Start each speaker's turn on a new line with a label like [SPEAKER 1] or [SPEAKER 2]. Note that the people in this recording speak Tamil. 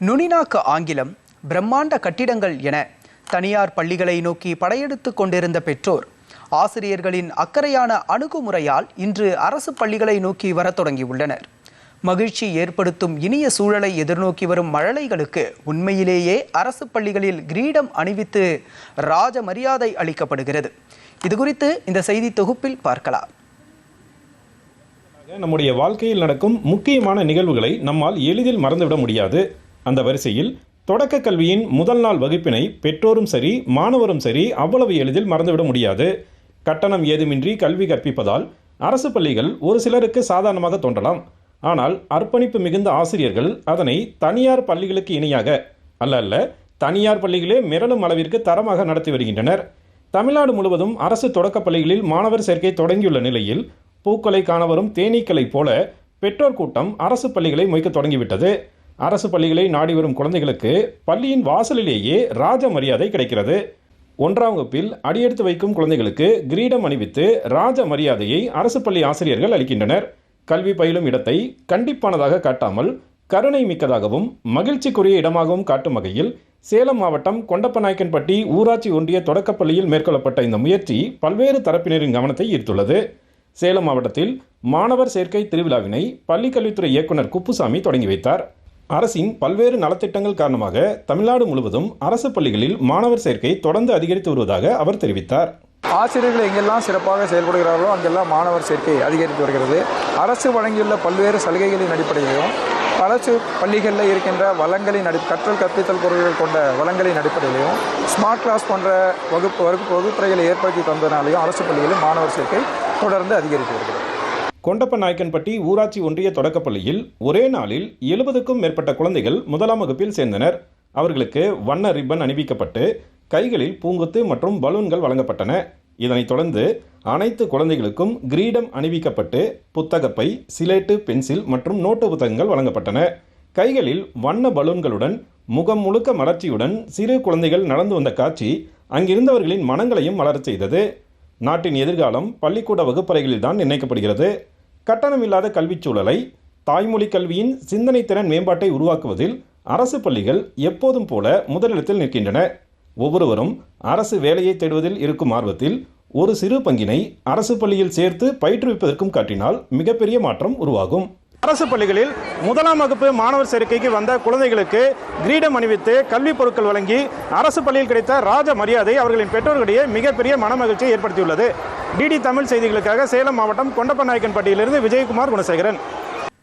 [SPEAKER 1] நுனிநாக்கு ஆங்கிலம், பிரம்மாண்ட கட்டிடங்கள் என தனியார் பள்ளிகளை நோக்கி படையெடுத்து கொண்டிருந்த பெற்றோர் ஆசிரியர்களின் அக்கறையான அணுகுமுறையால் இன்று அரசு பள்ளிகளை நோக்கி வரத் தொடங்கியுள்ளனர். மகிழ்ச்சி ஏற்படுத்தும் இனிய சூழலை எதிர்நோக்கி வரும் மழலைகளுக்கு உண்மையிலேயே அரசு பள்ளிகளில் கிரீடம் அணிவித்து ராஜ மரியாதை அளிக்கப்படுகிறது. இது குறித்து இந்த செய்தி தொகுப்பில் பார்க்கலாம்.
[SPEAKER 2] நம்முடைய வாழ்க்கையில் நடக்கும் முக்கியமான நிகழ்வுகளை நம்மால் எளிதில் மறந்துவிட முடியாது. அந்த வரிசையில் தொடக்க கல்வியின் முதல் நாள் வகுப்பினை பெற்றோரும் சரி மாணவரும் சரி அவ்வளவு எளிதில் மறந்துவிட முடியாது. கட்டணம் ஏதுமின்றி கல்வி கற்பிப்பதால் அரசு பள்ளிகள் ஒரு சிலருக்கு சாதாரணமாக தோன்றலாம். ஆனால் அர்ப்பணிப்பு மிகுந்த ஆசிரியர்கள் அதனை தனியார் பள்ளிகளுக்கு இணையாக அல்ல தனியார் பள்ளிகளே மிரளும் அளவிற்கு தரமாக நடத்தி வருகின்றனர். தமிழ்நாடு முழுவதும் அரசு தொடக்க பள்ளிகளில் மாணவர் சேர்க்கை தொடங்கியுள்ள நிலையில் பூக்களை காண வரும் தேனீக்களைப் போல பெற்றோர் கூட்டம் அரசு பள்ளிகளை மொய்க்க தொடங்கிவிட்டது. அரசு பள்ளிகளை நாடி வரும் குழந்தைகளுக்கு பள்ளியின் வாசலிலேயே ராஜ மரியாதை கிடைக்கிறது. 1ஆம் வகுப்பில் அடியெடுத்து வைக்கும் குழந்தைகளுக்கு கிரீடம் அணிவித்து ராஜ மரியாதையை அரசு பள்ளி ஆசிரியர்கள் அளிக்கின்றனர். கல்வி பயிலும் இடத்தை கண்டிப்பானதாக காட்டாமல் கருணை மிக்கதாகவும் மகிழ்ச்சிக்குரிய இடமாகவும் காட்டும் வகையில் சேலம் மாவட்டம் கொண்டப்பநாயக்கன்பட்டி ஊராட்சி ஒன்றிய தொடக்கப்பள்ளியில் மேற்கொள்ளப்பட்ட இந்த முயற்சி பல்வேறு தரப்பினரின் கவனத்தை ஈர்த்துள்ளது. சேலம் மாவட்டத்தில் மாணவர் சேர்க்கை திருவிழாவினை பள்ளிக்கல்வித்துறை இயக்குனர் குப்புசாமி தொடங்கி வைத்தார். அரசின் பல்வேறு நலத்திட்டங்கள் காரணமாக தமிழ்நாடு முழுவதும் அரசு பள்ளிகளில் மாணவர் சேர்க்கை தொடர்ந்து அதிகரித்து வருவதாக அவர் தெரிவித்தார்.
[SPEAKER 3] ஆசிரியர்கள் எங்கெல்லாம் சிறப்பாக செயல்படுகிறார்களோ அங்கெல்லாம் மாணவர் சேர்க்கை அதிகரித்து வருகிறது. அரசு வழங்கியுள்ள பல்வேறு சலுகைகளின் அடிப்படையிலும் அரசு பள்ளிகளில் இருக்கின்ற வளங்களின் கற்றல் கற்பித்தல் பொருட்கள் கொண்ட வளங்களின் அடிப்படையிலையும் ஸ்மார்ட் கிளாஸ் போன்ற வகுப்பறைகளை ஏற்படுத்தி தந்தனாலையும் அரசு பள்ளிகளில் மாணவர் சேர்க்கை தொடர்ந்து அதிகரித்து வருகிறது.
[SPEAKER 2] கொண்டப்பநாயக்கன்பட்டி ஊராட்சி ஒன்றிய தொடக்கப்பள்ளியில் ஒரே நாளில் 70க்கும் மேற்பட்ட குழந்தைகள் 1ஆம் வகுப்பில் சேர்ந்தனர். அவர்களுக்கு வண்ண ரிப்பன் அணிவிக்கப்பட்டு கைகளில் பூங்கொத்து மற்றும் பலூன்கள் வழங்கப்பட்டன. இதனைத் தொடர்ந்து அனைத்து குழந்தைகளுக்கும் கிரீடம் அணிவிக்கப்பட்டு புத்தகப்பை, சிலேட்டு, பென்சில் மற்றும் நோட்டு புத்தகங்கள் வழங்கப்பட்டன. கைகளில் வண்ண பலூன்களுடன் முகம் முழுக்க மலர்ச்சியுடன் சிறு குழந்தைகள் நடந்து வந்த காட்சி அங்கிருந்தவர்களின் மனங்களையும் மலரச் செய்தது. நாட்டின் எதிர்காலம் பள்ளிக்கூட வகுப்பறைகளில் தான் நிர்ணயிக்கப்படுகிறது. கட்டணமில்லாத கல்விச் சூழலை, தாய்மொழி கல்வியின் சிந்தனை திறன் மேம்பாட்டை உருவாக்குவதில் அரசு பள்ளிகள் எப்போதும் போல முதலிடத்தில் நிற்கின்றன. ஒவ்வொருவரும் அரசு வேலையை தேடுவதில் இருக்கும் ஆர்வத்தில் ஒரு சிறு பங்கினை அரசு பள்ளியில் சேர்த்து பயிற்றுவிப்பதற்கும் காட்டினால் மிகப்பெரிய மாற்றம் உருவாகும். அரசு பள்ளிகளில் 1ஆம் வகுப்பு மாணவர் சேர்க்கைக்கு வந்த குழந்தைகளுக்கு கிரீடம் அணிவித்து கல்வி பொருட்கள் வழங்கி அரசு பள்ளியில் கிடைத்த ராஜ மரியாதை அவர்களின் பெற்றோர்களிடையே மிகப்பெரிய மனமகிழ்ச்சியை ஏற்படுத்தியுள்ளது. டிடி தமிழ் செய்திகளுக்காக சேலம் மாவட்டம் கொண்டப்பநாயக்கன்பட்டியிலிருந்து விஜயகுமார் குணசேகரன்.